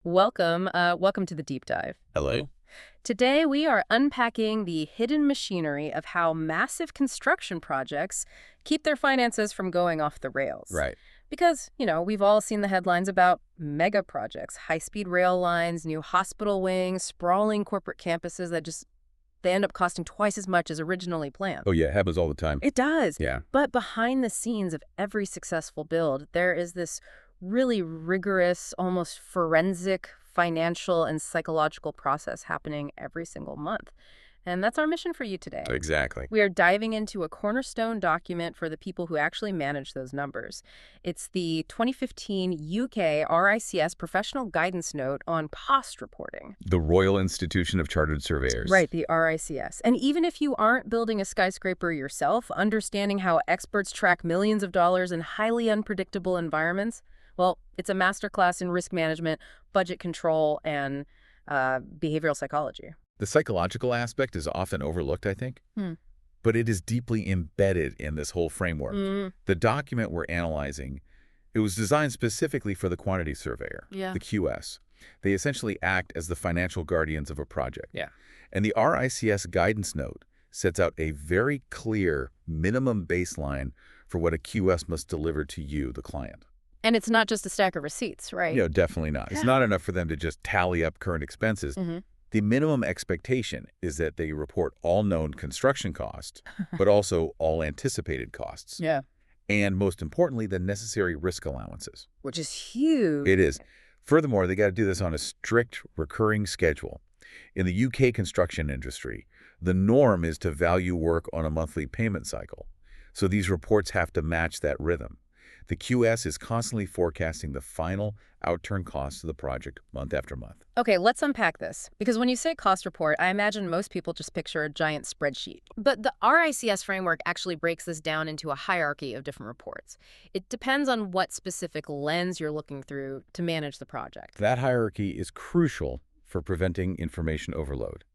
Welcome to the deep dive. Hello. Today we are unpacking the hidden machinery of how massive construction projects keep their finances from going off the rails. Right. Because, we've all seen the headlines about mega projects, high-speed rail lines, new hospital wings, sprawling corporate campuses that they end up costing twice as much as originally planned. Oh, yeah, it happens all the time. It does. Yeah. But behind the scenes of every successful build, there is this really rigorous, almost forensic financial and psychological process happening every single month. And that's our mission for you today. Exactly. We are diving into a cornerstone document for the people who actually manage those numbers. It's the 2015 UK RICS Professional Guidance Note on Cost Reporting. The Royal Institution of Chartered Surveyors. Right, the RICS. And even if you aren't building a skyscraper yourself, understanding how experts track millions of dollars in highly unpredictable environments, well, it's a masterclass in risk management, budget control, and behavioral psychology. The psychological aspect is often overlooked, I think, but it is deeply embedded in this whole framework. The document we're analyzing, it was designed specifically for the quantity surveyor, the QS. They essentially act as the financial guardians of a project. Yeah. And the RICS guidance note sets out a very clear minimum baseline for what a QS must deliver to you, the client. And it's not just a stack of receipts, right? Definitely not. It's not enough for them to just tally up current expenses. The minimum expectation is that they report all known construction costs, but also all anticipated costs. Yeah. And most importantly, the necessary risk allowances. Which is huge. It is. Furthermore, they got to do this on a strict recurring schedule. In the UK construction industry, the norm is to value work on a monthly payment cycle. So these reports have to match that rhythm. The QS is constantly forecasting the final outturn costs of the project month after month. Okay, let's unpack this. Because when you say cost report, I imagine most people just picture a giant spreadsheet. But the RICS framework actually breaks this down into a hierarchy of different reports. It depends on what specific lens you're looking through to manage the project. That hierarchy is crucial for preventing information overload.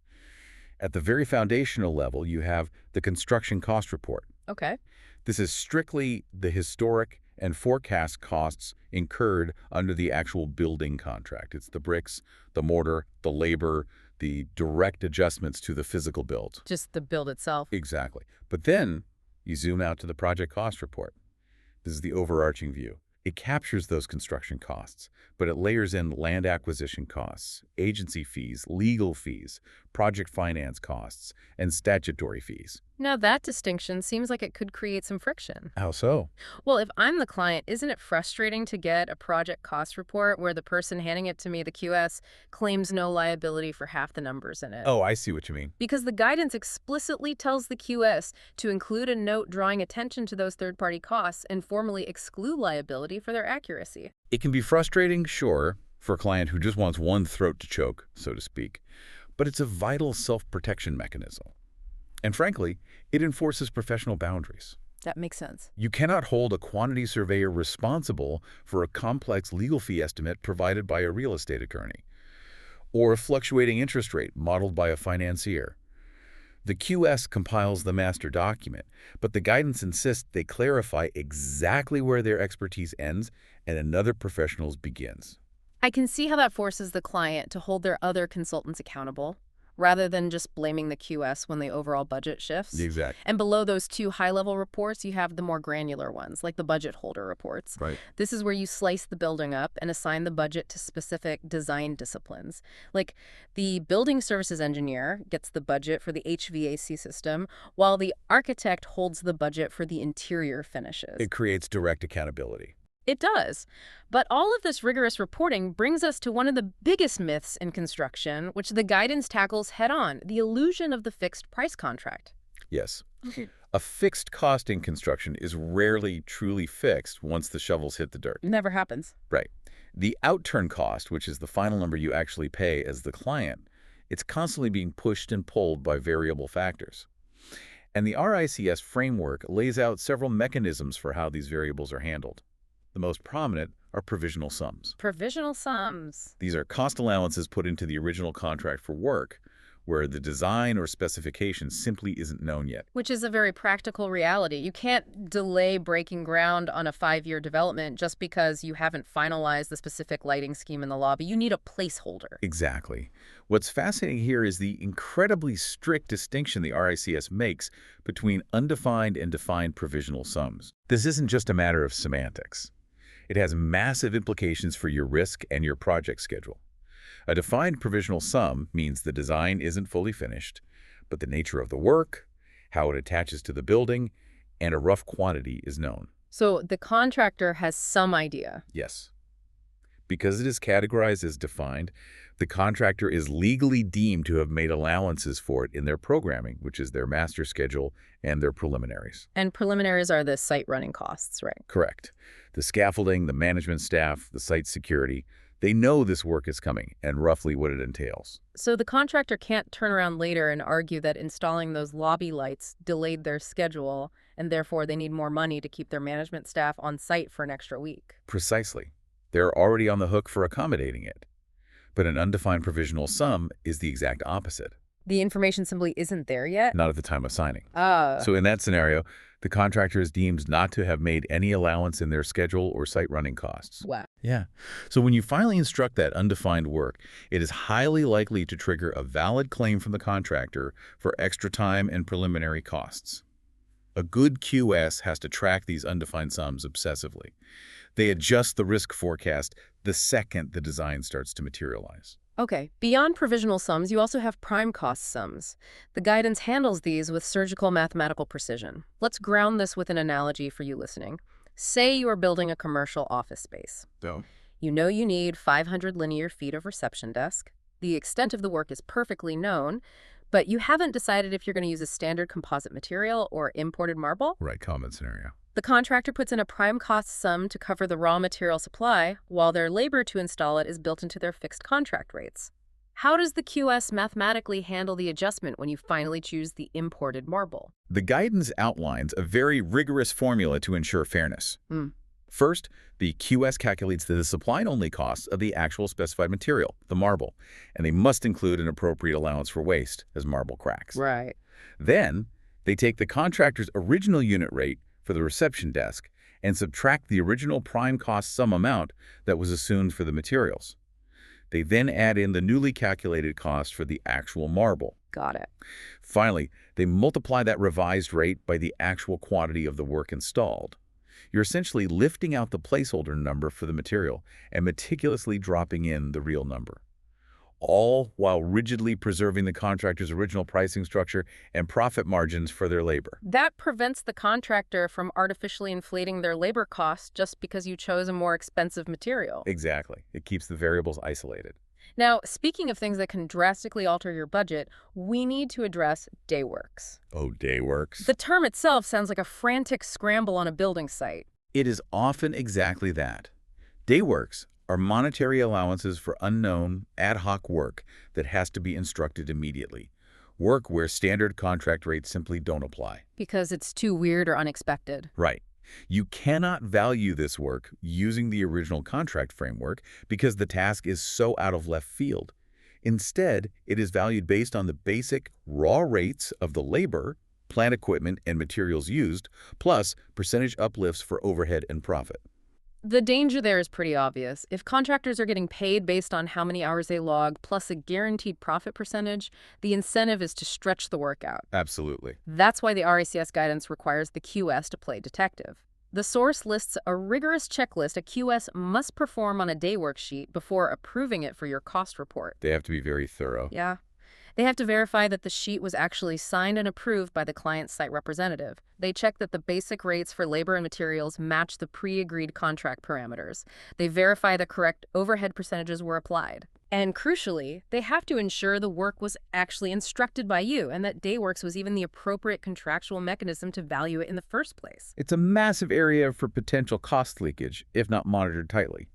At the very foundational level, you have the construction cost report. Okay. This is strictly the historic and forecast costs incurred under the actual building contract. It's the bricks, the mortar, the labor, the direct adjustments to the physical build. Just the build itself. Exactly. But then you zoom out to the project cost report. This is the overarching view. It captures those construction costs, but it layers in land acquisition costs, agency fees, legal fees, project finance costs, and statutory fees. Now that distinction seems like it could create some friction. How so? Well, if I'm the client, isn't it frustrating to get a project cost report where the person handing it to me, the QS, claims no liability for half the numbers in it? Oh, I see what you mean. Because the guidance explicitly tells the QS to include a note drawing attention to those third-party costs and formally exclude liability for their accuracy. It can be frustrating, sure, for a client who just wants one throat to choke, so to speak, but it's a vital self-protection mechanism. And frankly, it enforces professional boundaries. That makes sense. You cannot hold a quantity surveyor responsible for a complex legal fee estimate provided by a real estate attorney, or a fluctuating interest rate modeled by a financier. The QS compiles the master document, but the guidance insists they clarify exactly where their expertise ends and another professional's begins. I can see how that forces the client to hold their other consultants accountable, rather than just blaming the QS when the overall budget shifts. Exactly. And below those two high-level reports, you have the more granular ones, like the budget holder reports. Right. This is where you slice the building up and assign the budget to specific design disciplines. Like the building services engineer gets the budget for the HVAC system, while the architect holds the budget for the interior finishes. It creates direct accountability. It does. But all of this rigorous reporting brings us to one of the biggest myths in construction, which the guidance tackles head-on, the illusion of the fixed price contract. Yes. A fixed cost in construction is rarely truly fixed once the shovels hit the dirt. Never happens. Right. The outturn cost, which is the final number you actually pay as the client, it's constantly being pushed and pulled by variable factors. And the RICS framework lays out several mechanisms for how these variables are handled. The most prominent are provisional sums. Provisional sums. These are cost allowances put into the original contract for work, where the design or specification simply isn't known yet. Which is a very practical reality. You can't delay breaking ground on a 5-year development just because you haven't finalized the specific lighting scheme in the lobby. You need a placeholder. Exactly. What's fascinating here is the incredibly strict distinction the RICS makes between undefined and defined provisional sums. This isn't just a matter of semantics. It has massive implications for your risk and your project schedule. A defined provisional sum means the design isn't fully finished, but the nature of the work, how it attaches to the building, and a rough quantity is known. So the contractor has some idea. Yes. Because it is categorized as defined, the contractor is legally deemed to have made allowances for it in their programming, which is their master schedule and their preliminaries. And preliminaries are the site running costs, right? Correct. The scaffolding, the management staff, the site security, they know this work is coming and roughly what it entails. So the contractor can't turn around later and argue that installing those lobby lights delayed their schedule and therefore they need more money to keep their management staff on site for an extra week. Precisely. They're already on the hook for accommodating it. But an undefined provisional sum is the exact opposite. The information simply isn't there yet? Not at the time of signing. Ah. So in that scenario, the contractor is deemed not to have made any allowance in their schedule or site running costs. Wow. Yeah. So when you finally instruct that undefined work, it is highly likely to trigger a valid claim from the contractor for extra time and preliminary costs. A good QS has to track these undefined sums obsessively. They adjust the risk forecast the second the design starts to materialize. Okay, beyond provisional sums, you also have prime cost sums. The guidance handles these with surgical mathematical precision. Let's ground this with an analogy for you listening. Say you are building a commercial office space. So? You know you need 500 linear feet of reception desk. The extent of the work is perfectly known, but you haven't decided if you're going to use a standard composite material or imported marble. Right, common scenario. The contractor puts in a prime cost sum to cover the raw material supply, while their labor to install it is built into their fixed contract rates. How does the QS mathematically handle the adjustment when you finally choose the imported marble? The guidance outlines a very rigorous formula to ensure fairness. First, the QS calculates the supply-only costs of the actual specified material, the marble, and they must include an appropriate allowance for waste as marble cracks. Right. Then, they take the contractor's original unit rate for the reception desk and subtract the original prime cost sum amount that was assumed for the materials. They then add in the newly calculated cost for the actual marble. Got it. Finally, they multiply that revised rate by the actual quantity of the work installed. You're essentially lifting out the placeholder number for the material and meticulously dropping in the real number, all while rigidly preserving the contractor's original pricing structure and profit margins for their labor. That prevents the contractor from artificially inflating their labor costs just because you chose a more expensive material. Exactly. It keeps the variables isolated. Now, speaking of things that can drastically alter your budget, we need to address day works. Oh, day works. The term itself sounds like a frantic scramble on a building site. It is often exactly that. Day works are monetary allowances for unknown, ad hoc work that has to be instructed immediately. Work where standard contract rates simply don't apply. Because it's too weird or unexpected. Right. You cannot value this work using the original contract framework because the task is so out of left field. Instead, it is valued based on the basic raw rates of the labor, plant equipment, and materials used, plus percentage uplifts for overhead and profit. The danger there is pretty obvious. If contractors are getting paid based on how many hours they log, plus a guaranteed profit percentage, the incentive is to stretch the work out. Absolutely. That's why the RICS guidance requires the QS to play detective. The source lists a rigorous checklist a QS must perform on a day worksheet before approving it for your cost report. They have to be very thorough. Yeah. They have to verify that the sheet was actually signed and approved by the client's site representative. They check that the basic rates for labor and materials match the pre-agreed contract parameters. They verify the correct overhead percentages were applied. And crucially, they have to ensure the work was actually instructed by you and that Dayworks was even the appropriate contractual mechanism to value it in the first place. It's a massive area for potential cost leakage, if not monitored tightly.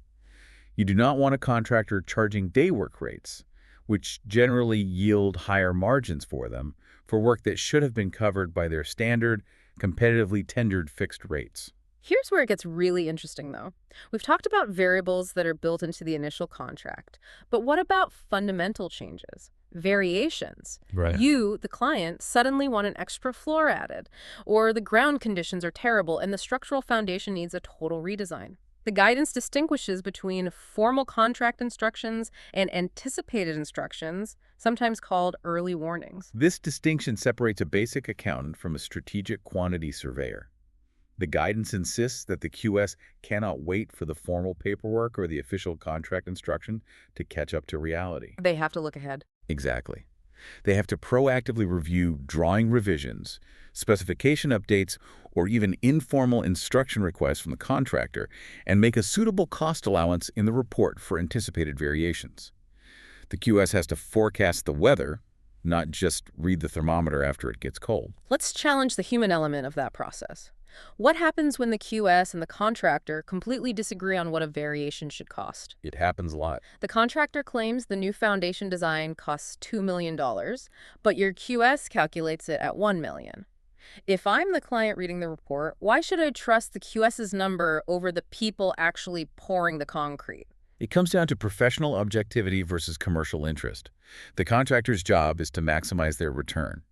You do not want a contractor charging day work rates, which generally yield higher margins for them, for work that should have been covered by their standard, competitively tendered fixed rates. Here's where it gets really interesting, though. We've talked about variables that are built into the initial contract, but what about fundamental changes? Variations. Right. You, the client, suddenly want an extra floor added, or the ground conditions are terrible and the structural foundation needs a total redesign. The guidance distinguishes between formal contract instructions and anticipated instructions, sometimes called early warnings. This distinction separates a basic accountant from a strategic quantity surveyor. The guidance insists that the QS cannot wait for the formal paperwork or the official contract instruction to catch up to reality. They have to look ahead. Exactly. They have to proactively review drawing revisions, specification updates, or even informal instruction requests from the contractor and make a suitable cost allowance in the report for anticipated variations. The QS has to forecast the weather, not just read the thermometer after it gets cold. Let's challenge the human element of that process. What happens when the QS and the contractor completely disagree on what a variation should cost? It happens a lot. The contractor claims the new foundation design costs $2 million, but your QS calculates it at $1 million. If I'm the client reading the report, why should I trust the QS's number over the people actually pouring the concrete? It comes down to professional objectivity versus commercial interest. The contractor's job is to maximize their return.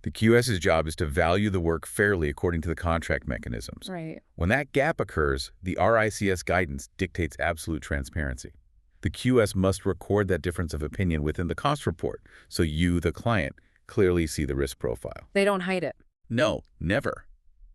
The QS's job is to value the work fairly according to the contract mechanisms. Right. When that gap occurs, the RICS guidance dictates absolute transparency. The QS must record that difference of opinion within the cost report, so you, the client, clearly see the risk profile. They don't hide it. No, never.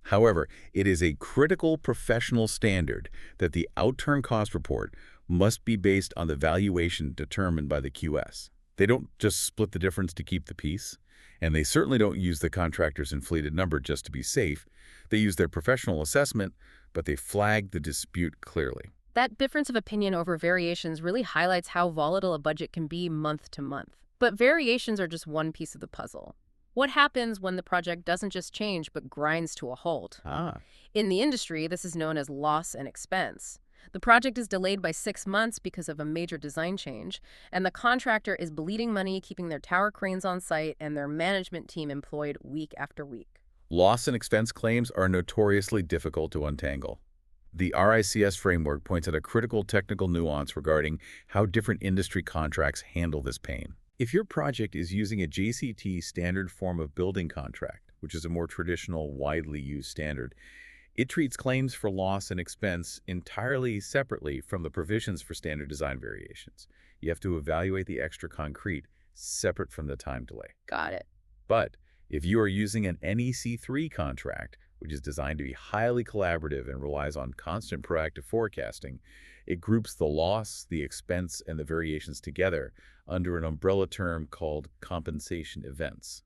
However, it is a critical professional standard that the outturn cost report must be based on the valuation determined by the QS. They don't just split the difference to keep the peace, and they certainly don't use the contractor's inflated number just to be safe. They use their professional assessment, but they flag the dispute clearly. That difference of opinion over variations really highlights how volatile a budget can be month to month. But variations are just one piece of the puzzle. What happens when the project doesn't just change but grinds to a halt? In the industry, this is known as loss and expense. The project is delayed by 6 months because of a major design change, and the contractor is bleeding money keeping their tower cranes on site and their management team employed week after week. Loss and expense claims are notoriously difficult to untangle. The RICS framework points out a critical technical nuance regarding how different industry contracts handle this pain. If your project is using a JCT standard form of building contract, which is a more traditional, widely used standard, it treats claims for loss and expense entirely separately from the provisions for standard design variations. You have to evaluate the extra concrete separate from the time delay. Got it. But if you are using an NEC3 contract, which is designed to be highly collaborative and relies on constant proactive forecasting, it groups the loss, the expense, and the variations together under an umbrella term called compensation events.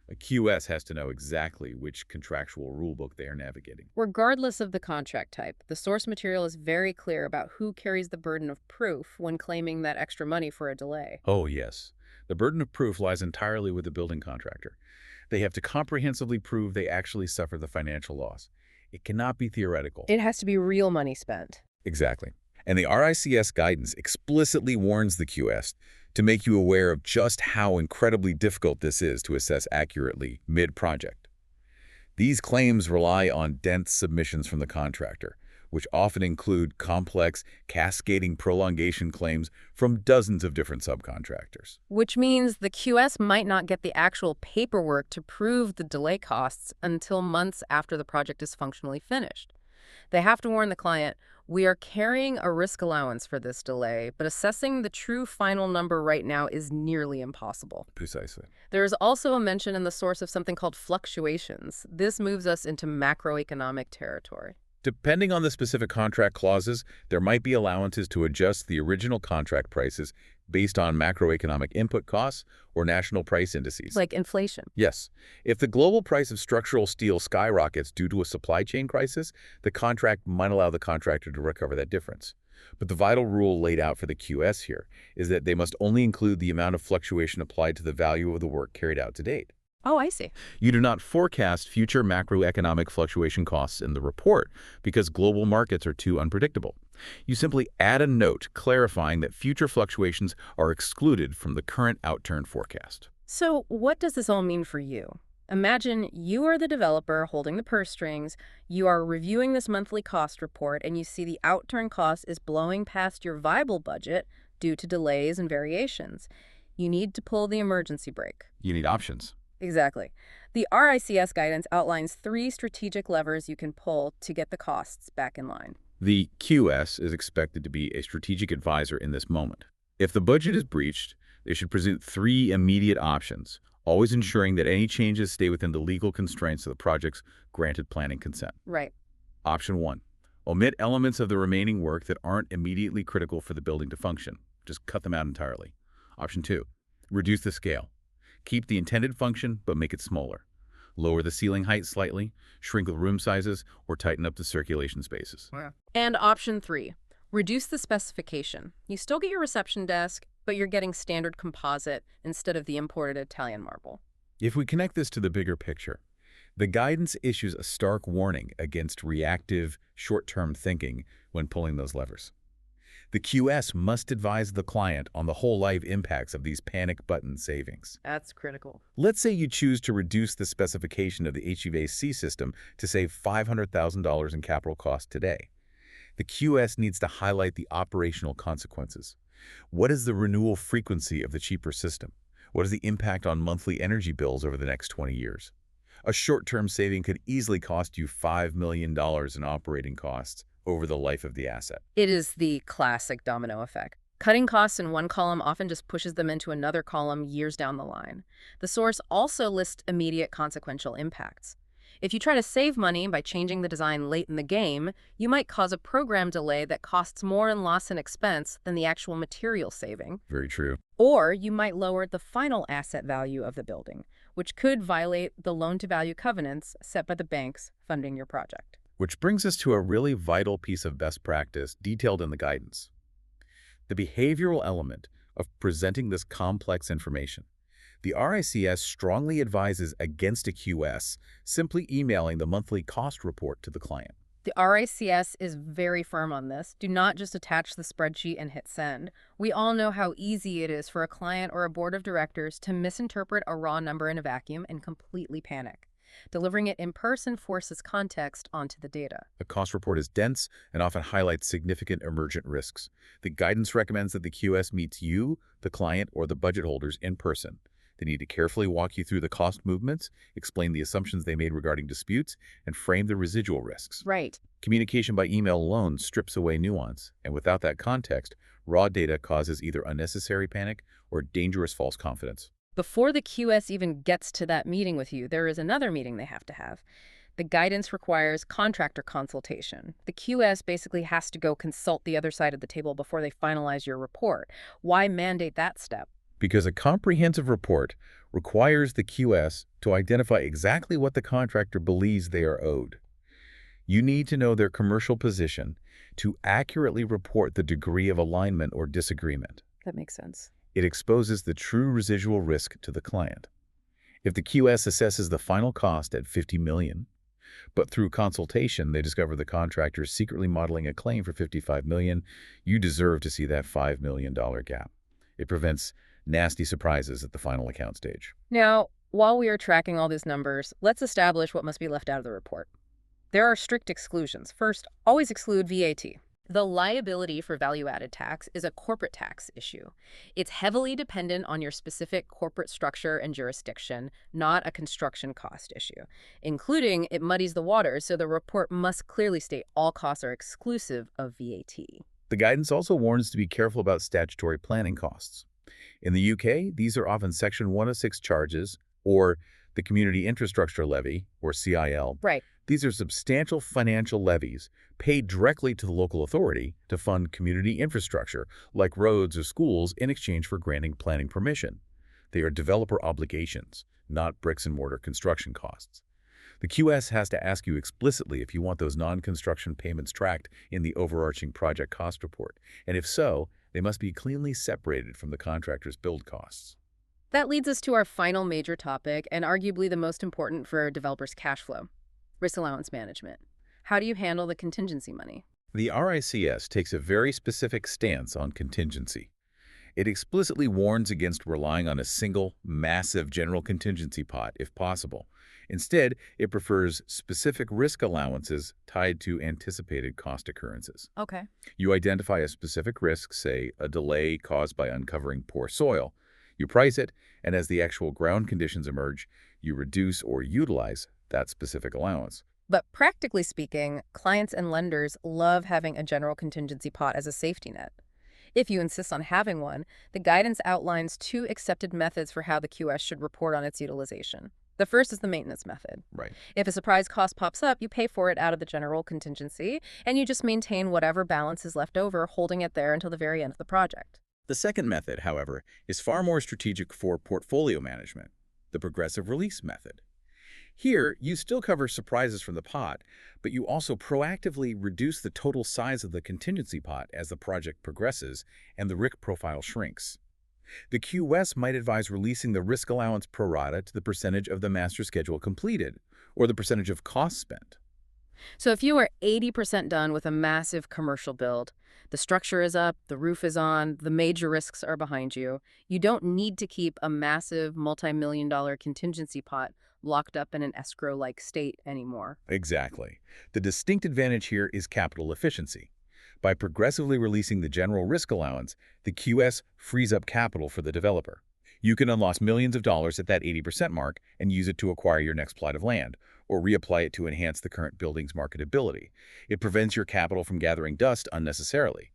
A QS has to know exactly which contractual rulebook they are navigating. Regardless of the contract type, the source material is very clear about who carries the burden of proof when claiming that extra money for a delay. Oh, yes. The burden of proof lies entirely with the building contractor. They have to comprehensively prove they actually suffer the financial loss. It cannot be theoretical. It has to be real money spent. Exactly. And the RICS guidance explicitly warns the QS to make you aware of just how incredibly difficult this is to assess accurately mid-project. These claims rely on dense submissions from the contractor, which often include complex, cascading prolongation claims from dozens of different subcontractors. Which means the QS might not get the actual paperwork to prove the delay costs until months after the project is functionally finished. They have to warn the client, we are carrying a risk allowance for this delay, but assessing the true final number right now is nearly impossible. Precisely. There is also a mention in the source of something called fluctuations. This moves us into macroeconomic territory. Depending on the specific contract clauses, there might be allowances to adjust the original contract prices based on macroeconomic input costs or national price indices. Like inflation. Yes. If the global price of structural steel skyrockets due to a supply chain crisis, the contract might allow the contractor to recover that difference. But the vital rule laid out for the QS here is that they must only include the amount of fluctuation applied to the value of the work carried out to date. Oh, I see. You do not forecast future macroeconomic fluctuation costs in the report because global markets are too unpredictable. You simply add a note clarifying that future fluctuations are excluded from the current outturn forecast. So what does this all mean for you? Imagine you are the developer holding the purse strings, you are reviewing this monthly cost report, and you see the outturn cost is blowing past your viable budget due to delays and variations. You need to pull the emergency brake. You need options. Exactly. The RICS guidance outlines 3 strategic levers you can pull to get the costs back in line. The QS is expected to be a strategic advisor in this moment. If the budget is breached, they should present 3 immediate options, always ensuring that any changes stay within the legal constraints of the project's granted planning consent. Right. Option 1. Omit elements of the remaining work that aren't immediately critical for the building to function. Just cut them out entirely. Option 2. Reduce the scale. Keep the intended function, but make it smaller. Lower the ceiling height slightly, shrink the room sizes, or tighten up the circulation spaces. Yeah. And option 3. Reduce the specification. You still get your reception desk, but you're getting standard composite instead of the imported Italian marble. If we connect this to the bigger picture, the guidance issues a stark warning against reactive, short-term thinking when pulling those levers. The QS must advise the client on the whole life impacts of these panic button savings. That's critical. Let's say you choose to reduce the specification of the HVAC system to save $500,000 in capital cost today. The QS needs to highlight the operational consequences. What is the renewal frequency of the cheaper system? What is the impact on monthly energy bills over the next 20 years? A short-term saving could easily cost you $5 million in operating costs over the life of the asset. It is the classic domino effect. Cutting costs in one column often just pushes them into another column years down the line. The source also lists immediate consequential impacts. If you try to save money by changing the design late in the game, you might cause a program delay that costs more in loss and expense than the actual material saving. Very true. Or you might lower the final asset value of the building, which could violate the loan-to-value covenants set by the banks funding your project. Which brings us to a really vital piece of best practice detailed in the guidance. The behavioral element of presenting this complex information. The RICS strongly advises against a QS simply emailing the monthly cost report to the client. The RICS is very firm on this. Do not just attach the spreadsheet and hit send. We all know how easy it is for a client or a board of directors to misinterpret a raw number in a vacuum and completely panic. Delivering it in person forces context onto the data. The cost report is dense and often highlights significant emergent risks. The guidance recommends that the QS meets you, the client, or the budget holders in person. They need to carefully walk you through the cost movements, explain the assumptions they made regarding disputes, and frame the residual risks. Right. Communication by email alone strips away nuance, and without that context, raw data causes either unnecessary panic or dangerous false confidence. Before the QS even gets to that meeting with you, there is another meeting they have to have. The guidance requires contractor consultation. The QS basically has to go consult the other side of the table before they finalize your report. Why mandate that step? Because a comprehensive report requires the QS to identify exactly what the contractor believes they are owed. You need to know their commercial position to accurately report the degree of alignment or disagreement. That makes sense. It exposes the true residual risk to the client. If the QS assesses the final cost at $50 million, but through consultation they discover the contractor is secretly modeling a claim for $55 million, you deserve to see that $5 million gap. It prevents nasty surprises at the final account stage. Now, while we are tracking all these numbers, let's establish what must be left out of the report. There are strict exclusions. First, always exclude VAT. The liability for value-added tax is a corporate tax issue. It's heavily dependent on your specific corporate structure and jurisdiction, not a construction cost issue. Including, it muddies the waters, so the report must clearly state all costs are exclusive of VAT. The guidance also warns to be careful about statutory planning costs. In the UK, these are often Section 106 charges or the Community Infrastructure Levy, or CIL. Right. These are substantial financial levies paid directly to the local authority to fund community infrastructure, like roads or schools, in exchange for granting planning permission. They are developer obligations, not bricks-and-mortar construction costs. The QS has to ask you explicitly if you want those non-construction payments tracked in the overarching project cost report, and if so, they must be cleanly separated from the contractor's build costs. That leads us to our final major topic, and arguably the most important for developers' cash flow: risk allowance management. How do you handle the contingency money? The RICS takes a very specific stance on contingency. It explicitly warns against relying on a single, massive general contingency pot if possible. Instead, it prefers specific risk allowances tied to anticipated cost occurrences. Okay. You identify a specific risk, say a delay caused by uncovering poor soil. You price it, and as the actual ground conditions emerge, you reduce or utilize that specific allowance. But practically speaking, clients and lenders love having a general contingency pot as a safety net. If you insist on having one, the guidance outlines two accepted methods for how the QS should report on its utilization. The first is the maintenance method. Right. If a surprise cost pops up, you pay for it out of the general contingency, and you just maintain whatever balance is left over, holding it there until the very end of the project. The second method, however, is far more strategic for portfolio management, the progressive release method. Here, you still cover surprises from the pot, but you also proactively reduce the total size of the contingency pot as the project progresses and the risk profile shrinks. The QS might advise releasing the risk allowance pro rata to the percentage of the master schedule completed, or the percentage of costs spent. So if you are 80% done with a massive commercial build, the structure is up, the roof is on, the major risks are behind you, you don't need to keep a massive multi-million-dollar contingency pot locked up in an escrow-like state anymore. Exactly. The distinct advantage here is capital efficiency. By progressively releasing the general risk allowance, the QS frees up capital for the developer. You can unlock millions of dollars at that 80% mark and use it to acquire your next plot of land, or reapply it to enhance the current building's marketability. It prevents your capital from gathering dust unnecessarily.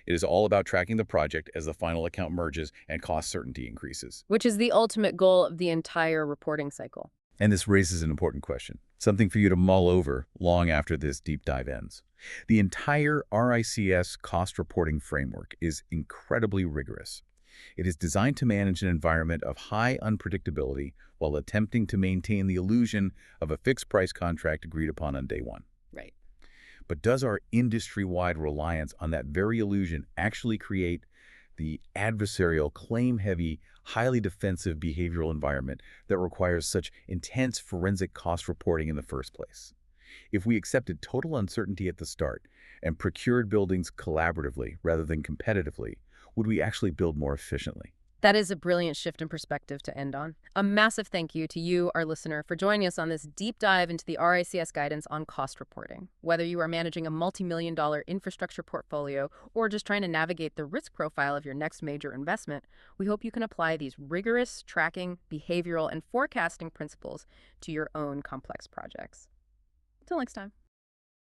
It is all about tracking the project as the final account merges and cost certainty increases. Which is the ultimate goal of the entire reporting cycle. And this raises an important question, something for you to mull over long after this deep dive ends. The entire RICS cost reporting framework is incredibly rigorous. It is designed to manage an environment of high unpredictability while attempting to maintain the illusion of a fixed price contract agreed upon on day one. Right. But does our industry-wide reliance on that very illusion actually create the adversarial, claim-heavy, highly defensive behavioral environment that requires such intense forensic cost reporting in the first place? If we accepted total uncertainty at the start and procured buildings collaboratively rather than competitively, would we actually build more efficiently? That is a brilliant shift in perspective to end on. A massive thank you to you, our listener, for joining us on this deep dive into the RICS guidance on cost reporting. Whether you are managing a multi-million-dollar infrastructure portfolio or just trying to navigate the risk profile of your next major investment, we hope you can apply these rigorous tracking, behavioral, and forecasting principles to your own complex projects. Till next time.